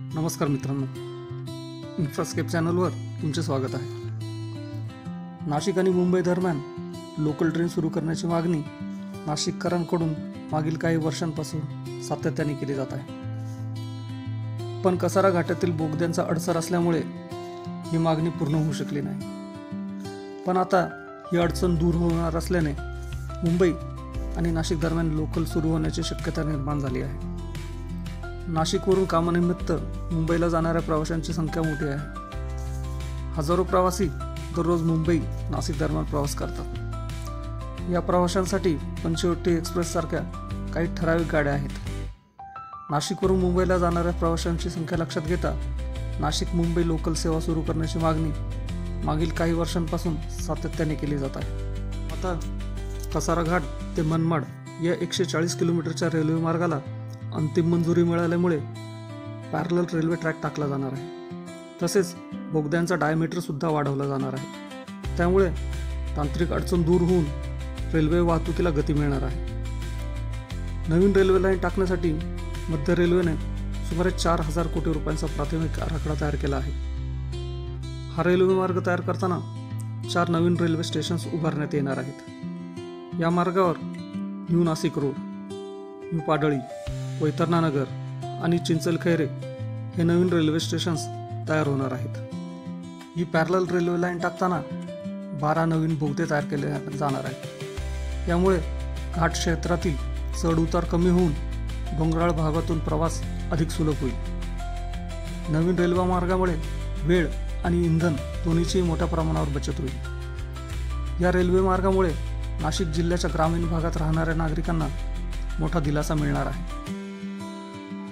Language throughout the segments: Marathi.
नमस्कार मित्रांनो, इन्फ्रास्केप चॅनलवर तुमचे स्वागत आहे। नाशिक आणि मुंबई दरम्यान लोकल ट्रेन सुरू करण्याची मागणी नाशिककरांकडून मागील काही वर्षांपासून सातत्याने केली जात आहे, पण कसारा घाटातील बोगद्यांचा अडसर असल्यामुळे ही मागणी पूर्ण होऊ शकली नाही। पण आता ही अडचण दूर होणार असल्याने मुंबई आणि नाशिक दरम्यान लोकल सुरू होण्याची शक्यता निर्माण झाली आहे। नाशिकवरून कामानिमित्त मुंबईला जाणाऱ्या प्रवाशांची संख्या मोठी आहे। हजारो प्रवासी दररोज मुंबई नाशिक दरम्यान प्रवास करतात। या प्रवाशांसाठी पंचवटी एक्सप्रेस सारख्या काही ठराविक गाड्या आहेत। नाशिकवरून मुंबईला जाणाऱ्या प्रवाशांची संख्या लक्षात घेता नाशिक मुंबई लोकल सेवा सुरू करण्याची मागणी मागील काही वर्षांपासून सातत्याने केली जात आहे। आता कसारा घाट ते मनमाड या 140 किलोमीटरच्या रेल्वे मार्गाला अंतिम मंजुरी मिळाल्यामुळे पॅरलल रेल्वे ट्रॅक टाकला जाणार आहे। तसेच बोगद्यांचा डायमीटर सुद्धा वाढवला जाणार आहे। त्यामुळे तांत्रिक अडचण दूर होऊन रेल्वे वाहतुकीला गती मिळणार आहे। नवीन रेल्वे लाईन टाकण्यासाठी मध्य रेल्वेने सुमारे 4000 कोटी रुपयांचा प्राथमिक आराखडा तयार केला आहे। हा रेल्वे मार्ग तयार करताना 4 नवीन रेल्वे स्टेशन्स उभारण्यात येणार आहेत। या मार्गावर new Nashik road, new Padli, Vaitarnanagar आणि चिंचलखैरे हे नवीन रेल्वे स्टेशन्स तयार होणार आहेत। ही पॅरलल रेल्वे लाईन टाकताना 12 नवीन बोगदे तयार केले जाणार आहेत। यामुळे घाट क्षेत्रातील चढ उतार कमी होऊन डोंगराळ भागातून प्रवास अधिक सुलभ होईल। नवीन रेल्वे मार्गामुळे वेळ आणि इंधन दोन्हीची मोठ्या प्रमाणावर बचत होईल। या रेल्वे मार्गामुळे नाशिक जिल्ह्याच्या ग्रामीण भागात राहणाऱ्या नागरिकांना मोठा दिलासा मिळणार आहे।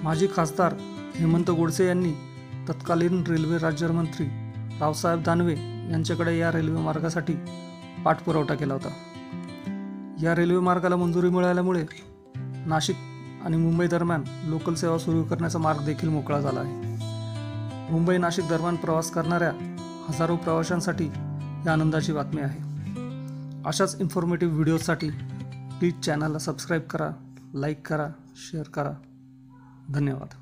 माजी खासदार हेमंत गोडसे यांनी तत्कालीन रेल्वे राज्यमंत्री रावसाहेब दानवे यांच्याकडे या रेल्वे मार्गासाठी पाठपुरावा केला होता। या रेल्वे मार्गाला मंजुरी मिळाल्यामुळे नाशिक आणि मुंबई दरम्यान लोकल सेवा सुरू करण्याचा मार्ग देखील मोकळा झाला आहे। मुंबई नाशिक दरम्यान प्रवास करणाऱ्या हजारो प्रवाशांसाठी ही आनंदाची बातमी आहे। अशाच इन्फॉर्मेटिव्ह व्हिडिओसाठी प्लीज चॅनलला सबस्क्राईब करा, लाईक करा, शेअर करा। धन्यवाद।